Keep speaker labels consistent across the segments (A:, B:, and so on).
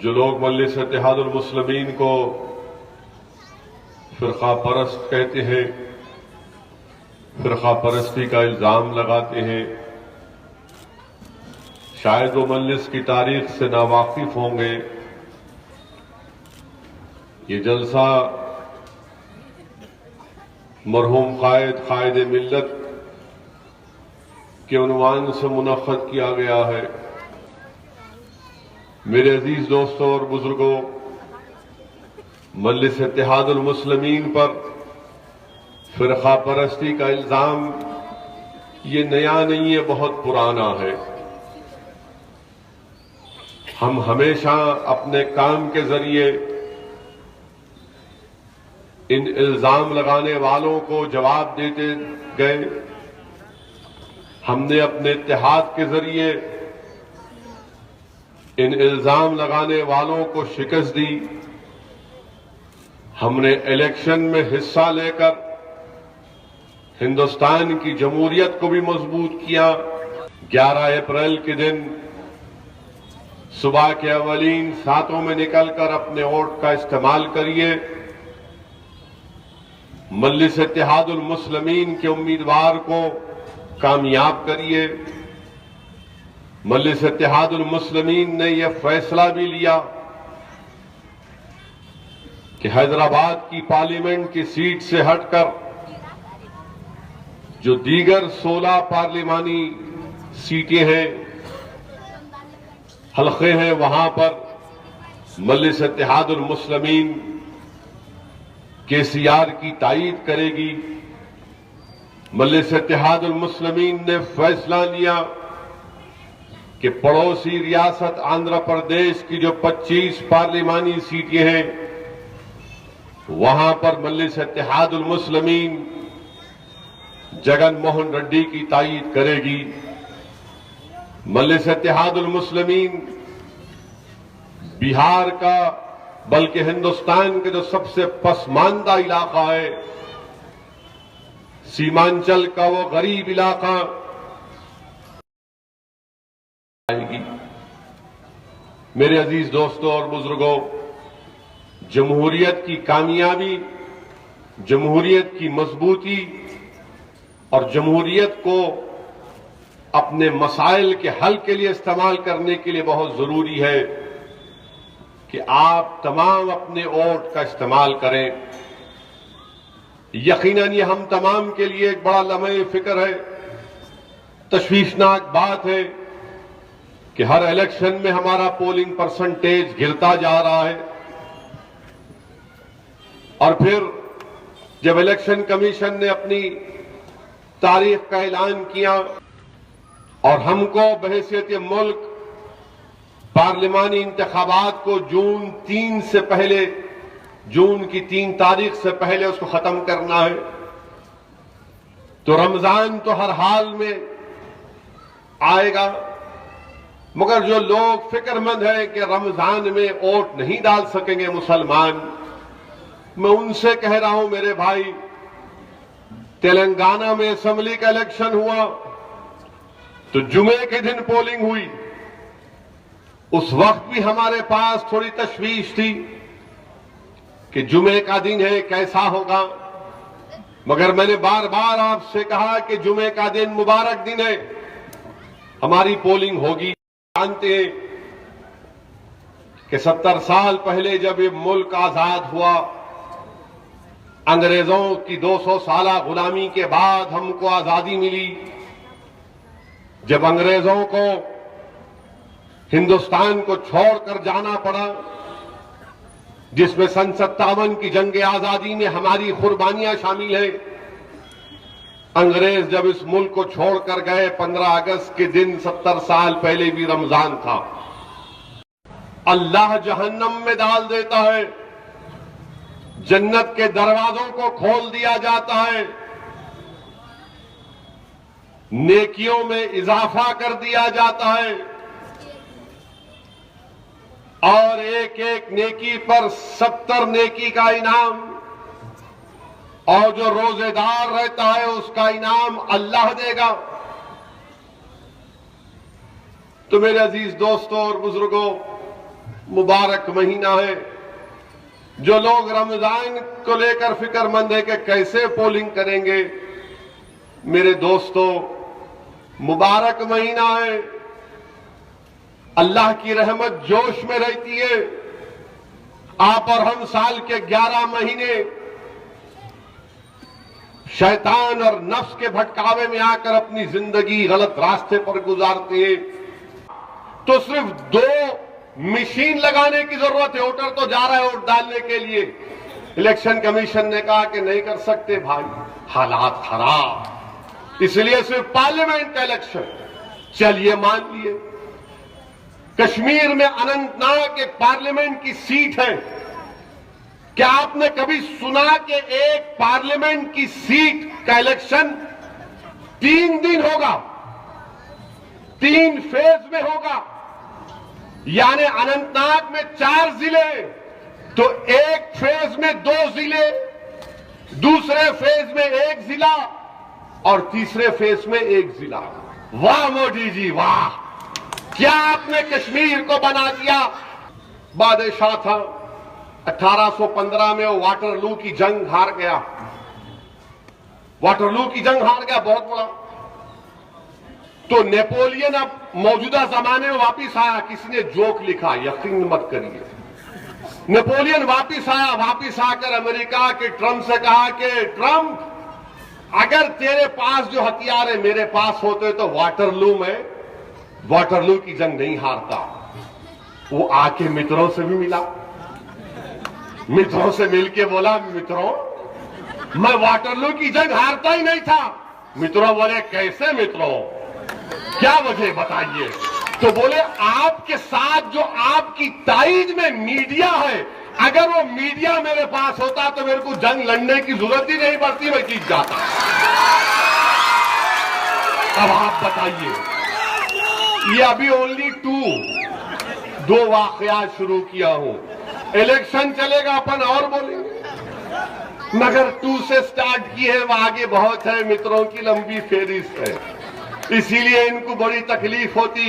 A: जो लोग मजलिस इत्तेहादुल मुस्लिमीन को फिरका परस्त कहते हैं, फिरका परस्ती का इल्जाम लगाते हैं, शायद वो मजलिस की तारीख से नावाकिफ होंगे। ये जलसा मरहूम कायद मिल्लत के उन्वान से मुनक्कद किया गया है। मेरे अजीज दोस्तों और बुजुर्गों, मजलिस इत्तेहादुल मुस्लिमीन पर फिरका परस्ती का इल्जाम ये नया नहीं है, बहुत पुराना है। हम हमेशा अपने काम के जरिए इन इल्जाम लगाने वालों को जवाब देते गए। हमने अपने इत्तेहाद के जरिए इन इल्जाम लगाने वालों को शिकस्त दी। हमने इलेक्शन में हिस्सा लेकर हिंदुस्तान की जमहूरियत को भी मजबूत किया। 11 अप्रैल के दिन सुबह के अवलीन सातों में निकलकर अपने वोट का इस्तेमाल करिए। मजलिस इत्तेहादुल मुस्लिमीन के उम्मीदवार को कामयाब करिए। मजलिस इत्तेहादुल मुस्लिमीन ने यह फैसला भी लिया कि हैदराबाद की पार्लियामेंट की सीट से हटकर जो दीगर 16 पार्लिमानी सीटें हैं, हल्के हैं, वहां पर मजलिस इत्तेहादुल मुस्लिमीन केसीआर की तायीद करेगी। मजलिस इत्तेहादुल मुस्लिमीन ने फैसला लिया कि पड़ोसी रियासत आंध्र प्रदेश की जो 25 पार्लिमानी सीटें हैं, वहां पर मजलिस इत्तेहादुल मुस्लिमीन जगन मोहन रेड्डी की तायीद करेगी। मजलिस इत्तेहादुल मुस्लिमीन बिहार का, बल्कि हिंदुस्तान के जो सबसे पसमानदा इलाका है, सीमांचल का वो गरीब इलाका, मेरे अजीज दोस्तों और बुजुर्गों, जमहूरियत की कामयाबी, जमहूरियत की मजबूती और जमहूरियत को अपने मसाइल के हल के लिए इस्तेमाल करने के लिए बहुत जरूरी है कि आप तमाम अपने वोट का इस्तेमाल करें। यकीनन ये हम तमाम के लिए एक बड़ा लम्हे फिक्र है, तशवीशनाक बात है कि हर इलेक्शन में हमारा पोलिंग परसेंटेज गिरता जा रहा है। और फिर जब इलेक्शन कमीशन ने अपनी तारीख का ऐलान किया और हमको बहैसियत मुल्क पार्लिमानी इंतखाबात को जून की 3 तारीख से पहले उसको खत्म करना है, तो रमजान तो हर हाल में आएगा। मगर जो लोग फिक्रमंद हैं कि रमजान में वोट नहीं डाल सकेंगे मुसलमान, मैं उनसे कह रहा हूं मेरे भाई, तेलंगाना में असेंबली का इलेक्शन हुआ तो जुमे के दिन पोलिंग हुई। उस वक्त भी हमारे पास थोड़ी तशवीश थी कि जुमे का दिन है, कैसा होगा। मगर मैंने बार बार आपसे कहा कि जुमे का दिन मुबारक दिन है, हमारी पोलिंग होगी। जानते हैं कि 70 साल पहले जब ये मुल्क आजाद हुआ, अंग्रेजों की 200 साला गुलामी के बाद हमको आजादी मिली। जब अंग्रेजों को हिंदुस्तान को छोड़कर जाना पड़ा, जिसमें सन 57 की जंग आजादी में हमारी कुर्बानियां शामिल हैं, अंग्रेज जब इस मुल्क को छोड़कर गए 15 अगस्त के दिन 70 साल पहले भी रमजान था। अल्लाह जहन्नम में डाल देता है, जन्नत के दरवाजों को खोल दिया जाता है, नेकियों में इजाफा कर दिया जाता है और एक एक नेकी पर 70 नेकी का इनाम, और जो रोजेदार रहता है उसका इनाम अल्लाह देगा। तो मेरे अजीज दोस्तों और बुजुर्गों, मुबारक महीना है। जो लोग रमजान को लेकर फिक्रमंद है कि कैसे पोलिंग करेंगे, मेरे दोस्तों, मुबारक महीना है। अल्लाह की रहमत जोश में रहती है। आप और हम साल के 11 महीने शैतान और नफ्स के भटकावे में आकर अपनी जिंदगी गलत रास्ते पर गुजारते हैं। तो सिर्फ 2 मशीन लगाने की जरूरत है। वोटर तो जा रहा है वोट डालने के लिए। इलेक्शन कमीशन ने कहा कि नहीं कर सकते भाई, हालात खराब, इसलिए सिर्फ पार्लियामेंट का इलेक्शन। चलिए मान लिए, कश्मीर में अनंतनाग एक पार्लियामेंट की सीट है। क्या आपने कभी सुना कि एक पार्लियामेंट की सीट का इलेक्शन 3 दिन होगा, 3 फेज में होगा? यानी अनंतनाग में 4 जिले, तो एक फेज में 2 जिले, दूसरे फेज में 1 जिला और तीसरे फेज में 1 जिला। वाह मोदी जी वाह, क्या आपने कश्मीर को बना दिया। बादशाह था, 1815 में वो वाटरलू की जंग हार गया। वाटरलू की जंग हार गया, बहुत बड़ा। तो नेपोलियन अब मौजूदा जमाने में वापिस आया। किसी ने जोक लिखा, यकीन मत करिए। नेपोलियन वापिस आया, वापिस आकर अमेरिका के ट्रंप से कहा कि ट्रंप, अगर तेरे पास जो हथियार है मेरे पास होते तो वाटरलू की जंग नहीं हारता। वो आके मित्रों से भी मिला, मित्रों से मिलके बोला, मित्रों मैं वाटरलू की जंग हारता ही नहीं था। मित्रों बोले, कैसे मित्रों, क्या वजह बताइए? तो बोले, आपके साथ जो आपकी ताईद में मीडिया है, अगर वो मीडिया मेरे पास होता तो मेरे को जंग लड़ने की जरूरत ही नहीं पड़ती, मैं जीत जाता। अब आप बताइए, ये अभी ओनली 2 वाकयात शुरू किया हूं। इलेक्शन चलेगा अपन और बोलेंगे, मगर 2 से स्टार्ट की है, वो आगे बहुत है। मित्रों की लंबी फेरिस्त है, इसीलिए इनको बड़ी तकलीफ होती।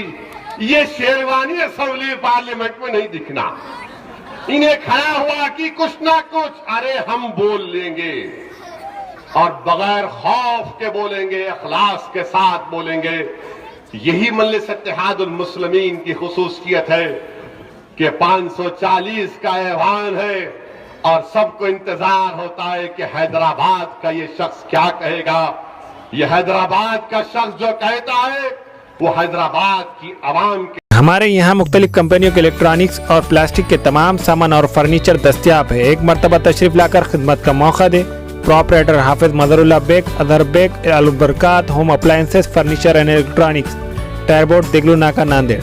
A: ये शेरवानी असेंबली पार्लियामेंट में नहीं दिखना। इन्हें खड़ा हुआ कि कुछ ना कुछ, अरे हम बोल लेंगे और बगैर खौफ के बोलेंगे, इखलास के साथ बोलेंगे। यही मजलिस इत्तेहादुल मुस्लिमीन की खुसूसियत है कि 540 का ऐवान है और सबको इंतजार होता है कि हैदराबाद का ये शख्स क्या कहेगा। ये हैदराबाद का शख्स जो कहता है वो हैदराबाद की आवाम के।
B: हमारे यहाँ मुख्तलिफ कंपनियों के इलेक्ट्रॉनिक्स और प्लास्टिक के तमाम सामान और फर्नीचर दस्तियाब है। एक मरतबा तशरीफ लाकर खिदमत का मौका दे। प्रोपराइटर हाफिज मदरुल्लाह बेग, अदर Baig, Albarkat home appliances, furniture and electronics, टायरबोर्ड, Deglur Naka, Nanded.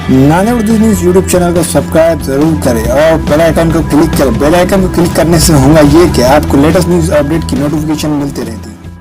C: Nanded Urdu news YouTube channel को सब्सक्राइब जरूर करें और बेल आइकन को क्लिक करें। बेल आइकन को क्लिक करने से होगा ये कि आपको लेटेस्ट न्यूज अपडेट की नोटिफिकेशन मिलती रहती है।